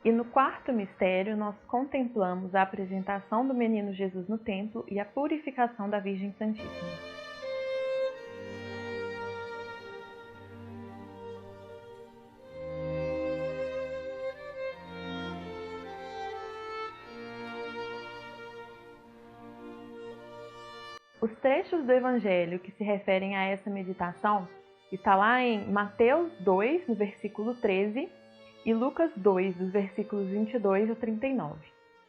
E no quarto mistério, nós contemplamos a apresentação do menino Jesus no templo e a purificação da Virgem Santíssima. Os trechos do Evangelho que se referem a essa meditação está lá em Mateus 2, no versículo 13, e Lucas 2, dos versículos 22 a 39.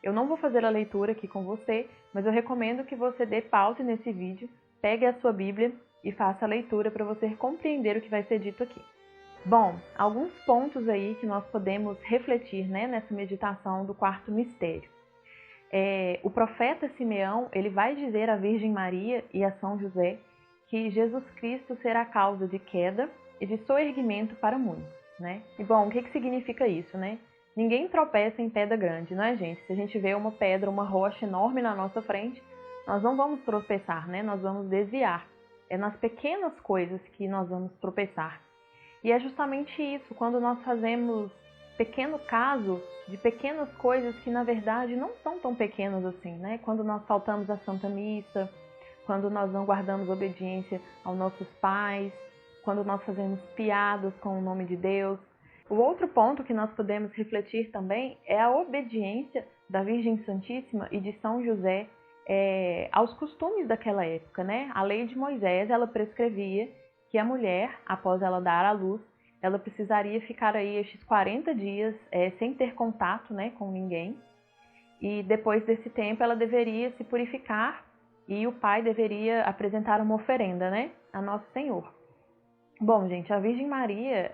Eu não vou fazer a leitura aqui com você, mas eu recomendo que você dê pause nesse vídeo, pegue a sua Bíblia e faça a leitura para você compreender o que vai ser dito aqui. Bom, alguns pontos aí que nós podemos refletir, né, nessa meditação do quarto mistério. O profeta Simeão, ele vai dizer à Virgem Maria e a São José que Jesus Cristo será a causa de queda e de soerguimento para muitos, né? E bom, o que significa isso, né? Ninguém tropeça em pedra grande, não é, gente? Se a gente vê uma pedra, uma rocha enorme na nossa frente, nós não vamos tropeçar, né? Nós vamos desviar. É nas pequenas coisas que nós vamos tropeçar. E é justamente isso, quando nós fazemos pequeno caso de pequenas coisas que na verdade não são tão pequenas assim, né? Quando nós faltamos a Santa Missa, quando nós não guardamos obediência aos nossos pais, quando nós fazemos piadas com o nome de Deus. O outro ponto que nós podemos refletir também é a obediência da Virgem Santíssima e de São José aos costumes daquela época, né? A lei de Moisés, ela prescrevia que a mulher, após ela dar à luz, ela precisaria ficar aí estes 40 dias sem ter contato, né, com ninguém. E depois desse tempo ela deveria se purificar e o pai deveria apresentar uma oferenda, né, a Nosso Senhor. Bom, gente, a Virgem Maria,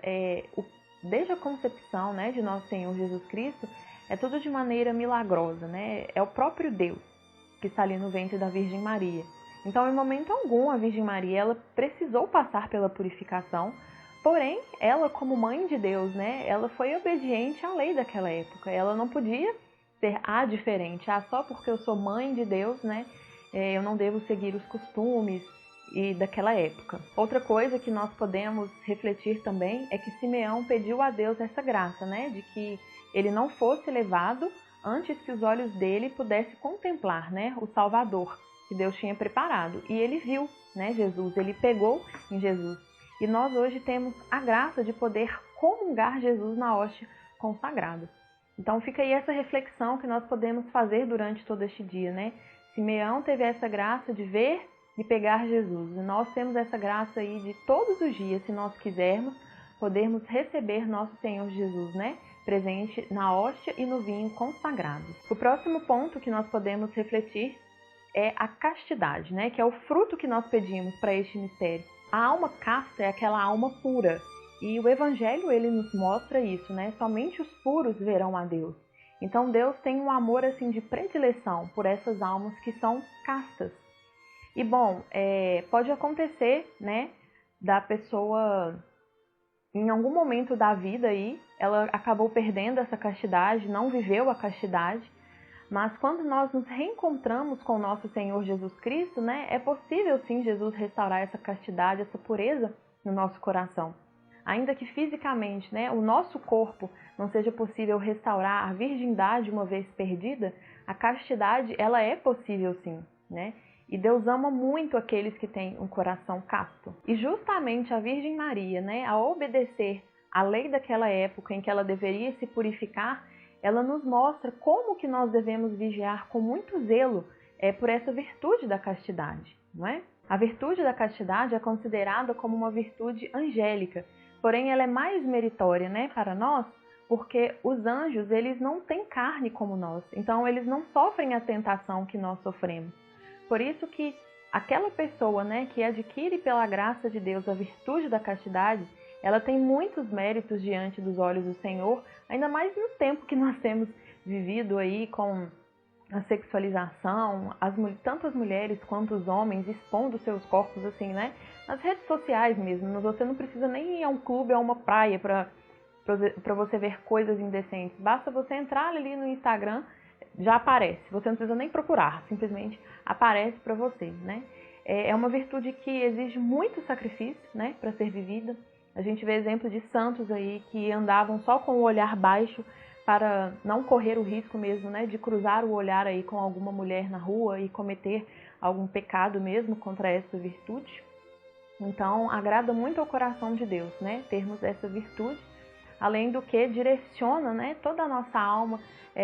desde a concepção, né, de Nosso Senhor Jesus Cristo, é tudo de maneira milagrosa, né? É o próprio Deus que está ali no ventre da Virgem Maria. Então, em momento algum, a Virgem Maria ela precisou passar pela purificação. Porém, ela como mãe de Deus, né, ela foi obediente à lei daquela época. Ela não podia ser diferente. Só porque eu sou mãe de Deus, né, eu não devo seguir os costumes daquela época. Outra coisa que nós podemos refletir também é que Simeão pediu a Deus essa graça, né, de que ele não fosse levado antes que os olhos dele pudessem contemplar, né, o Salvador que Deus tinha preparado. E ele viu, né, Jesus, ele pegou em Jesus. E nós hoje temos a graça de poder comungar Jesus na hóstia consagrada. Então fica aí essa reflexão que nós podemos fazer durante todo este dia, né? Simeão teve essa graça de ver e pegar Jesus. E nós temos essa graça aí de todos os dias, se nós quisermos, podermos receber nosso Senhor Jesus, né? Presente na hóstia e no vinho consagrados. O próximo ponto que nós podemos refletir é a castidade, né? Que é o fruto que nós pedimos para este mistério. A alma casta é aquela alma pura. E o Evangelho, ele nos mostra isso, né? Somente os puros verão a Deus. Então Deus tem um amor assim de predileção por essas almas que são castas. E bom, pode acontecer, né? Da pessoa, em algum momento da vida aí, ela acabou perdendo essa castidade, não viveu a castidade. Mas quando nós nos reencontramos com o nosso Senhor Jesus Cristo, né, é possível sim Jesus restaurar essa castidade, essa pureza no nosso coração. Ainda que fisicamente, né, o nosso corpo não seja possível restaurar a virgindade uma vez perdida, a castidade ela é possível sim, né? E Deus ama muito aqueles que têm um coração casto. E justamente a Virgem Maria, né, ao obedecer à lei daquela época em que ela deveria se purificar, ela nos mostra como que nós devemos vigiar com muito zelo por essa virtude da castidade, não é? A virtude da castidade é considerada como uma virtude angélica, porém ela é mais meritória, né, para nós, porque os anjos, eles não têm carne como nós, então eles não sofrem a tentação que nós sofremos. Por isso que aquela pessoa, né, que adquire pela graça de Deus a virtude da castidade, ela tem muitos méritos diante dos olhos do Senhor, ainda mais no tempo que nós temos vivido aí com a sexualização, tanto as mulheres quanto os homens expondo seus corpos assim, né? Nas redes sociais mesmo, você não precisa nem ir a um clube, a uma praia para você ver coisas indecentes. Basta você entrar ali no Instagram, já aparece. Você não precisa nem procurar, simplesmente aparece para você, né? É uma virtude que exige muito sacrifício, né, para ser vivida. A gente vê exemplos de santos aí que andavam só com o olhar baixo para não correr o risco mesmo, né, de cruzar o olhar aí com alguma mulher na rua e cometer algum pecado mesmo contra essa virtude. Então, agrada muito ao coração de Deus, né, termos essa virtude, além do que direciona, né, toda a nossa alma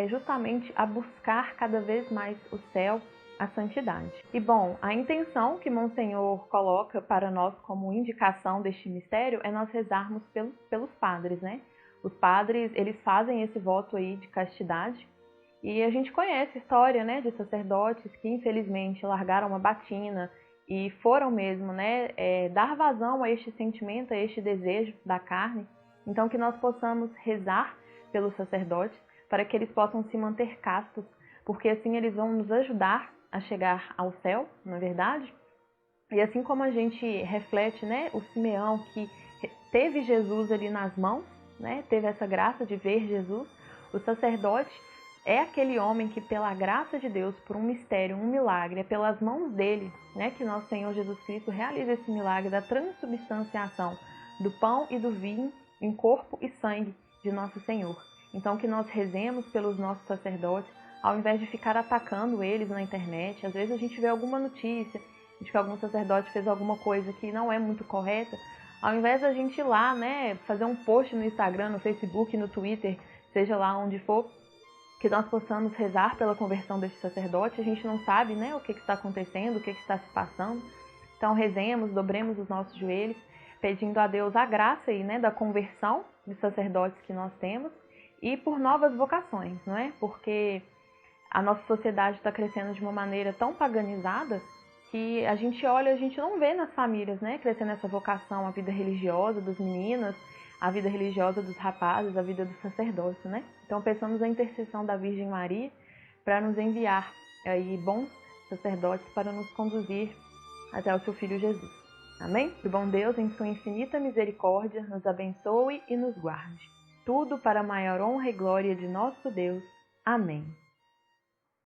justamente a buscar cada vez mais o céu, a santidade. E bom, a intenção que Monsenhor coloca para nós como indicação deste mistério é nós rezarmos pelos padres, né? Os padres, eles fazem esse voto aí de castidade e a gente conhece a história, né, de sacerdotes que infelizmente largaram uma batina e foram mesmo, né, dar vazão a este sentimento, a este desejo da carne. Então que nós possamos rezar pelos sacerdotes para que eles possam se manter castos, porque assim eles vão nos ajudar a chegar ao céu, não é verdade? E assim como a gente reflete, né, o Simeão que teve Jesus ali nas mãos, né, teve essa graça de ver Jesus, o sacerdote é aquele homem que pela graça de Deus, por um mistério, um milagre, é pelas mãos dele, né, que nosso Senhor Jesus Cristo realiza esse milagre da transubstanciação do pão e do vinho em corpo e sangue de nosso Senhor. Então que nós rezemos pelos nossos sacerdotes, ao invés de ficar atacando eles na internet. Às vezes a gente vê alguma notícia de que algum sacerdote fez alguma coisa que não é muito correta. Ao invés da gente ir lá, né, fazer um post no Instagram, no Facebook, no Twitter, seja lá onde for, que nós possamos rezar pela conversão deste sacerdote. A gente não sabe, né, o que está acontecendo, o que está se passando. Então rezemos, dobremos os nossos joelhos, pedindo a Deus a graça aí, né, da conversão dos sacerdotes que nós temos e por novas vocações, não é? Porque a nossa sociedade está crescendo de uma maneira tão paganizada que a gente olha, a gente não vê nas famílias, né, crescendo essa vocação, a vida religiosa das meninas, a vida religiosa dos rapazes, a vida do sacerdócio, né? Então peçamos a intercessão da Virgem Maria para nos enviar aí bons sacerdotes para nos conduzir até o seu Filho Jesus. Amém? Que o bom Deus, em sua infinita misericórdia, nos abençoe e nos guarde. Tudo para a maior honra e glória de nosso Deus. Amém.